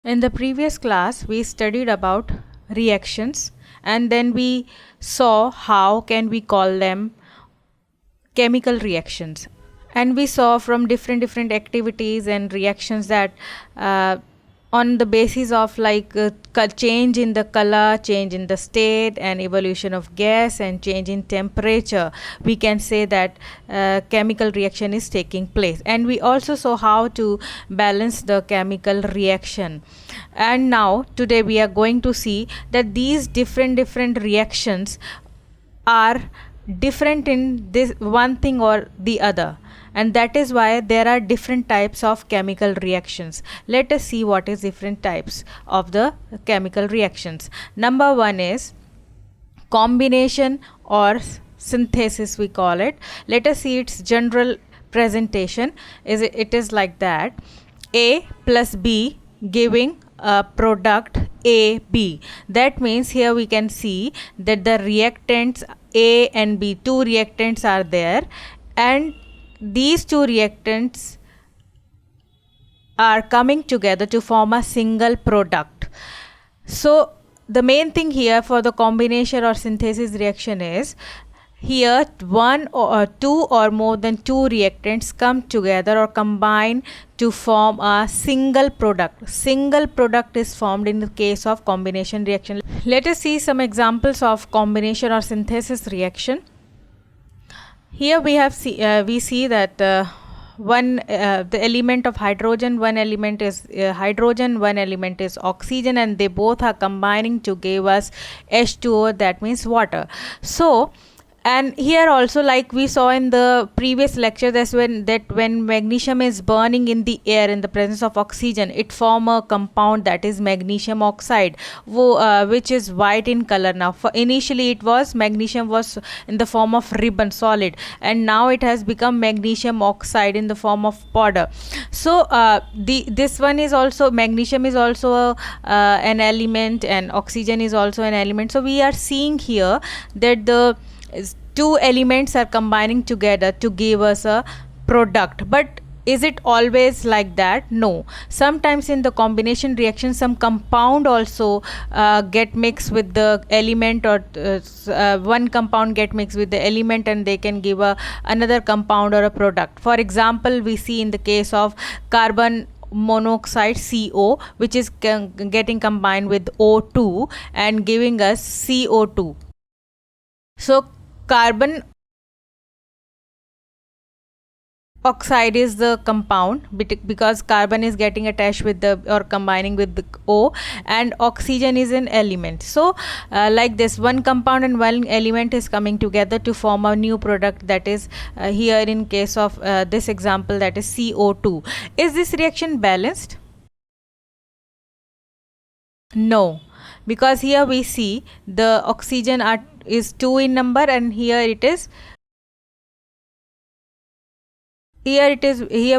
In the previous class, we studied about reactions and then we saw how can we call them chemical reactions. And we saw from different activities and reactions that on the basis of change in the color, change in the state, and evolution of gas and change in temperature, we can say that chemical reaction is taking place. And we also saw how to balance the chemical reaction. And now today we are going to see that these different reactions are different in this one thing or the other, and that is why there are different types of chemical reactions. Let us see what is different types of the chemical reactions. Number one is combination or synthesis, we call it. Let us see its general presentation. It is like that: A plus B giving a product AB. That means here we can see that the reactants A and B, two reactants are there, and these two reactants are coming together to form a single product. So the main thing here for the combination or synthesis reaction is here one or two or more than two reactants come together or combine to form a single product. Single product is formed in the case of combination reaction. Let us see some examples of combination or synthesis reaction. Here we see that the element of hydrogen, one element is hydrogen, one element is oxygen, and they both are combining to give us H2O, that means water. So and here also, like we saw in the previous lecture, when magnesium is burning in the air in the presence of oxygen, it form a compound that is magnesium oxide, which is white in color. Now initially it was magnesium was in the form of ribbon solid, and now it has become magnesium oxide in the form of powder. So this one is also, magnesium is also an element, and oxygen is also an element. So we are seeing here that the two elements are combining together to give us a product. But is it always like that? No. Sometimes in the combination reaction, some compound also get mixed with the element, or one compound get mixed with the element, and they can give another compound or a product. For example, we see in the case of carbon monoxide, CO, which is getting combined with O2 and giving us CO2. So carbon oxide is the compound because carbon is getting attached with the or combining with the O, and oxygen is an element. So like this, one compound and one element is coming together to form a new product, that is here in case of this example, that is CO2. Is this reaction balanced? No, because here we see the oxygen is 2 in number, and here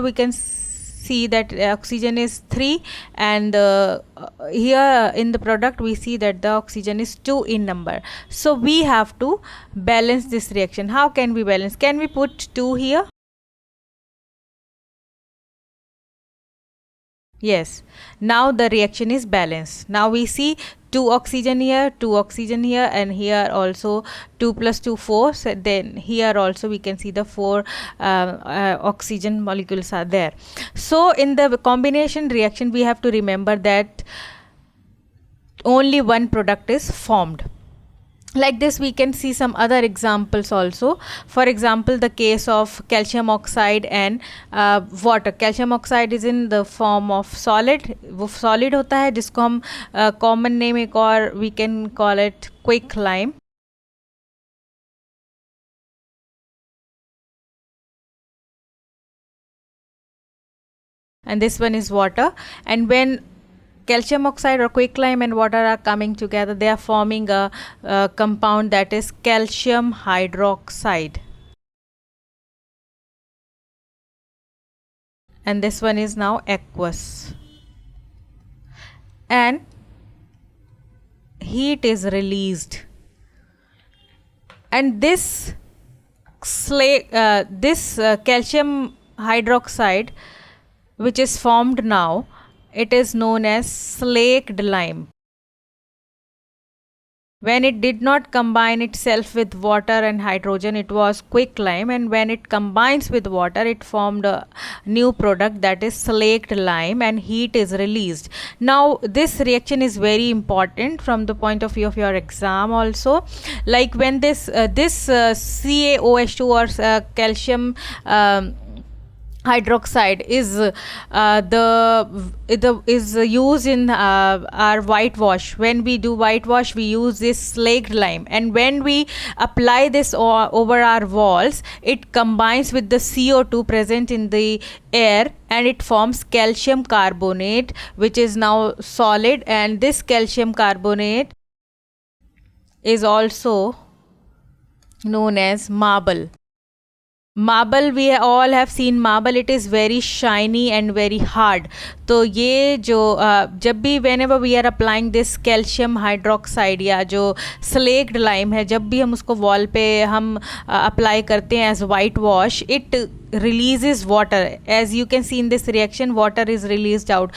we can see that oxygen is 3, and here in the product we see that the oxygen is 2 in number. So we have to balance this reaction. How can we balance? Can we put 2 here? Yes, now the reaction is balanced. Now we see 2 oxygen here, 2 oxygen here, and here also 2 plus 2 4. So then here also we can see the 4 oxygen molecules are there. So in the combination reaction, we have to remember that only one product is formed. Like this, we can see some other examples also. For example, the case of calcium oxide and water. Calcium oxide is in the form of solid. वो solid होता है जिसको हम common name एक और we can call it quicklime. And this one is water. And when calcium oxide or quicklime and water are coming together, they are forming a compound that is calcium hydroxide. And this one is now aqueous. And heat is released. And this calcium hydroxide, which is formed now, it is known as slaked lime. When it did not combine itself with water and hydrogen, it was quicklime, and when it combines with water, it formed a new product, that is slaked lime, and heat is released. Now, this reaction is very important from the point of view of your exam also. Like when this CaOH2 or calcium hydroxide is used in our whitewash. When we do whitewash, we use this slaked lime, and when we apply this over our walls, it combines with the CO2 present in the air, and it forms calcium carbonate, which is now solid, and this calcium carbonate is also known as marble. Marble, we all have seen marble, it is very shiny and very hard. तो ये जो जब भी whenever we are applying this calcium hydroxide या जो slaked lime है, जब भी हम उसको वॉल पे हम अप्लाई करते हैं as whitewash, it releases water. As you can see in this reaction, water is released out.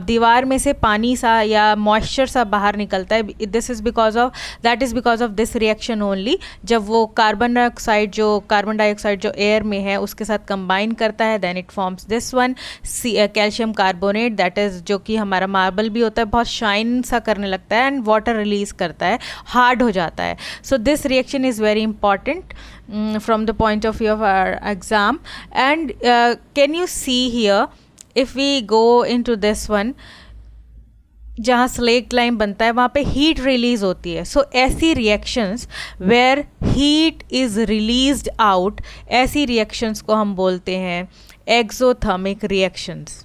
दीवार में से पानी सा या मॉइस्चर सा बाहर निकलता है. This is because of that is because of this reaction only. जब वो कार्बन डाइऑक्साइड जो एयर में है उसके साथ कंबाइन करता है, then it forms this one calcium carbonate, that is जो कि हमारा मार्बल भी होता है, बहुत शाइन सा करने लगता है एंड वाटर रिलीज करता है, हार्ड हो जाता है. So this reaction is very important from the point of view of our exam. And can you see here, if we go into this one, जहाँ स्लेक्ड लाइम बनता है वहाँ पे हीट रिलीज होती है. सो ऐसी reactions where heat is released out, ऐसी reactions को हम बोलते हैं exothermic reactions.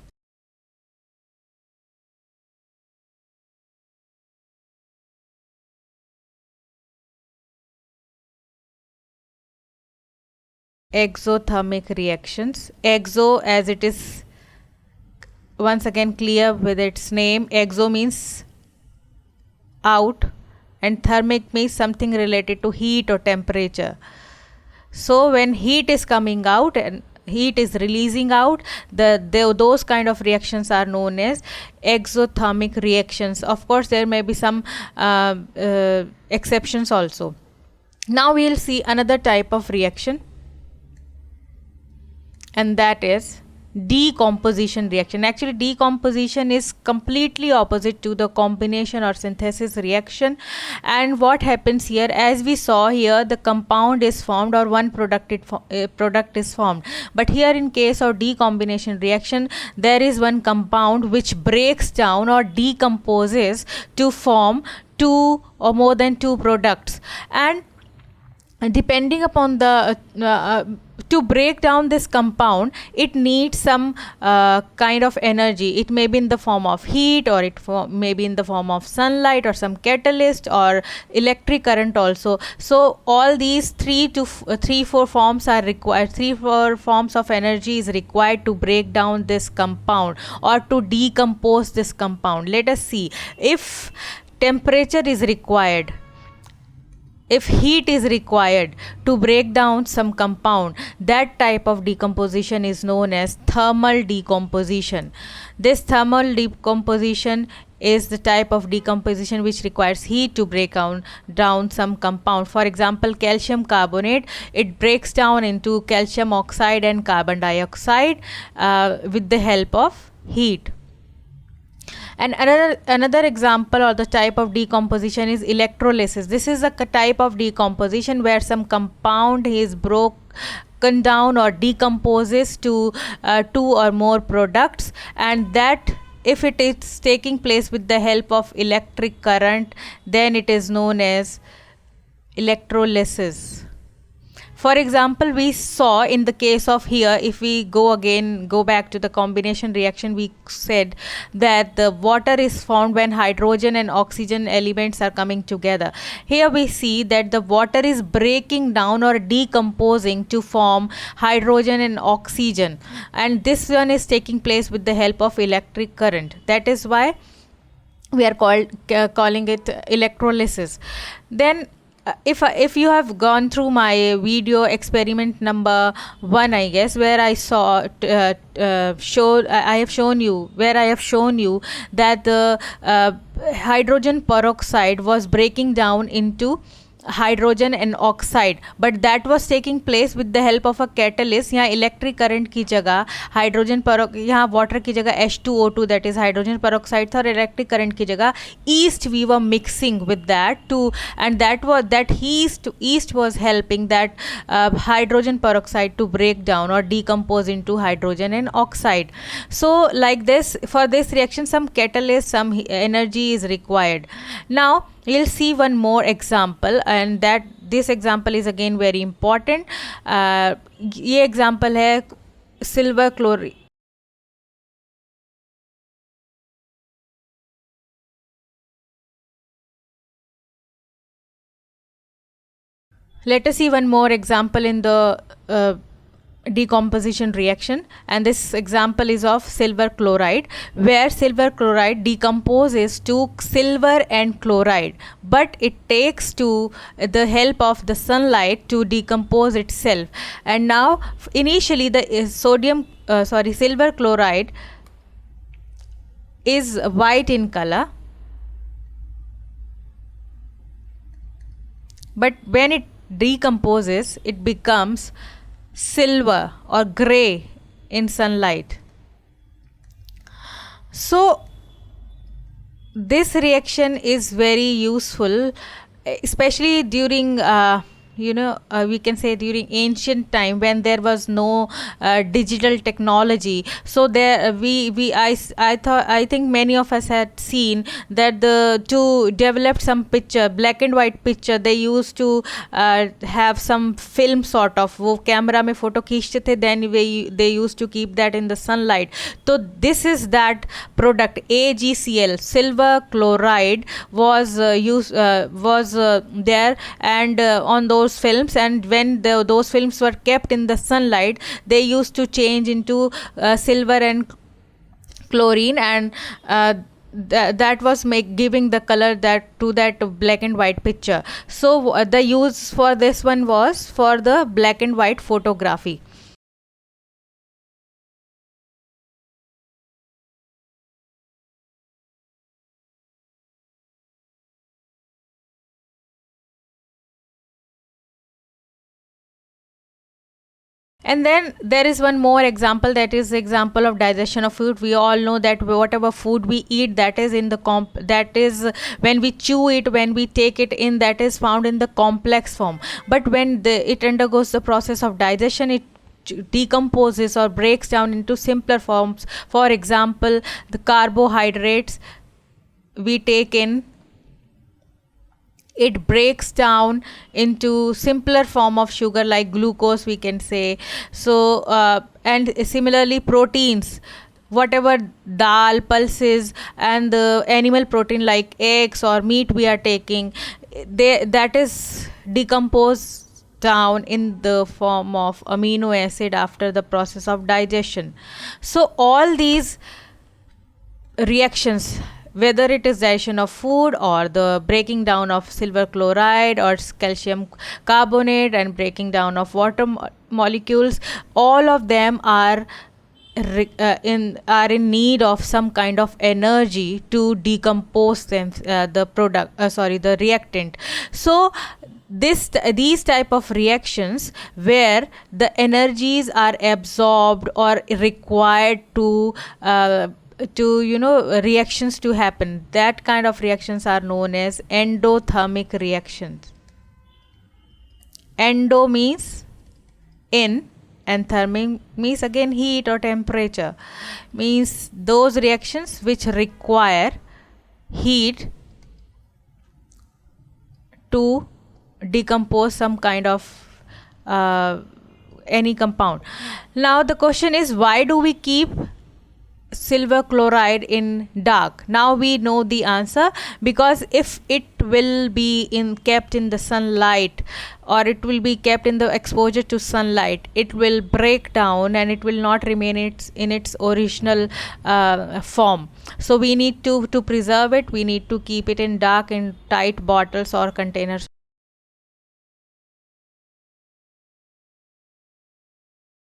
Exothermic reactions. Exo, as it is once again clear with its name, exo means out and thermic means something related to heat or temperature. So when heat is coming out and heat is releasing out, those kind of reactions are known as exothermic reactions. Of course there may be some exceptions also. Now we'll see another type of reaction, and that is decomposition reaction. Actually decomposition is completely opposite to the combination or synthesis reaction. And what happens here, as we saw here, the compound is formed or one product is formed. But here in case of decombination reaction, there is one compound which breaks down or decomposes to form two or more than two products. And depending upon the to break down this compound, it needs some kind of energy. It may be in the form of heat, or it may be in the form of sunlight or some catalyst or electric current also. So all these four forms are required. 3-4 forms of energy is required to break down this compound or to decompose this compound. Let us see. If temperature is required, if heat is required to break down some compound, that type of decomposition is known as thermal decomposition. This thermal decomposition is the type of decomposition which requires heat to break down some compound. For example, calcium carbonate, it breaks down into calcium oxide and carbon dioxide with the help of heat. And another example or the type of decomposition is electrolysis. This is a type of decomposition where some compound is broken down or decomposes to 2 or more products, and that if it is taking place with the help of electric current, then it is known as electrolysis. For example, we saw in the case of here, if we go back to the combination reaction, we said that the water is formed when hydrogen and oxygen elements are coming together. Here we see that the water is breaking down or decomposing to form hydrogen and oxygen, and this one is taking place with the help of electric current. That is why we are calling it electrolysis. Then if you have gone through my video experiment number 1, I guess, where I saw I have shown you, where I have shown you that the hydrogen peroxide was breaking down into hydrogen and oxide, but that was taking place with the help of a catalyst. यहाँ electric current की जगह hydrogen पर, यहाँ water की जगह H2O2 that is hydrogen peroxide था, और electric current की जगह yeast we were mixing with that to, and that yeast was helping that hydrogen peroxide to break down or decompose into hydrogen and oxide. So like this, for this reaction some catalyst, some energy is required. Now we'll see one more example, and that this example is again very important. ये example है silver chloride. Let us see one more example in the decomposition reaction, and this example is of silver chloride, where silver chloride decomposes to silver and chloride, but it takes to the help of the sunlight to decompose itself. And now initially the silver chloride is white in color, but when it decomposes it becomes silver or gray in sunlight. So this reaction is very useful, especially during we can say during ancient time when there was no digital technology. So there I think many of us had seen that to develop some picture, black and white picture, they used to have some film sort of, वो camera में photo खींचते थे, then they used to keep that in the sunlight. So this is that product AgCl, silver chloride, was there, and on those films, and when those films were kept in the sunlight, they used to change into silver and chlorine, and that was giving the color to that black and white picture. So the use for this one was for the black and white photography. And then there is one more example, that is the example of digestion of food. We all know that whatever food we eat, that is in the that is when we chew it, when we take it in, that is found in the complex form. But when it undergoes the process of digestion, it decomposes or breaks down into simpler forms. For example, the carbohydrates we take in, it breaks down into simpler form of sugar like glucose, we can say. So and similarly proteins, whatever dal, pulses, and the animal protein like eggs or meat we are taking, that is decomposed down in the form of amino acid after the process of digestion. So all these reactions, whether it is digestion of food or the breaking down of silver chloride or calcium carbonate and breaking down of water molecules, all of them are in need of some kind of energy to decompose them, the reactant. So these type of reactions where the energies are absorbed or required to reactions to happen, that kind of reactions are known as endothermic reactions. Endo means in, and thermic means again heat or temperature, means those reactions which require heat to decompose some kind of any compound. Now the question is, why do we keep silver chloride in dark? Now we know the answer, because if it will be kept in the sunlight, or it will be kept in the exposure to sunlight, it will break down and it will not remain in its original form. So we need to preserve it, we need to keep it in dark, in tight bottles or containers.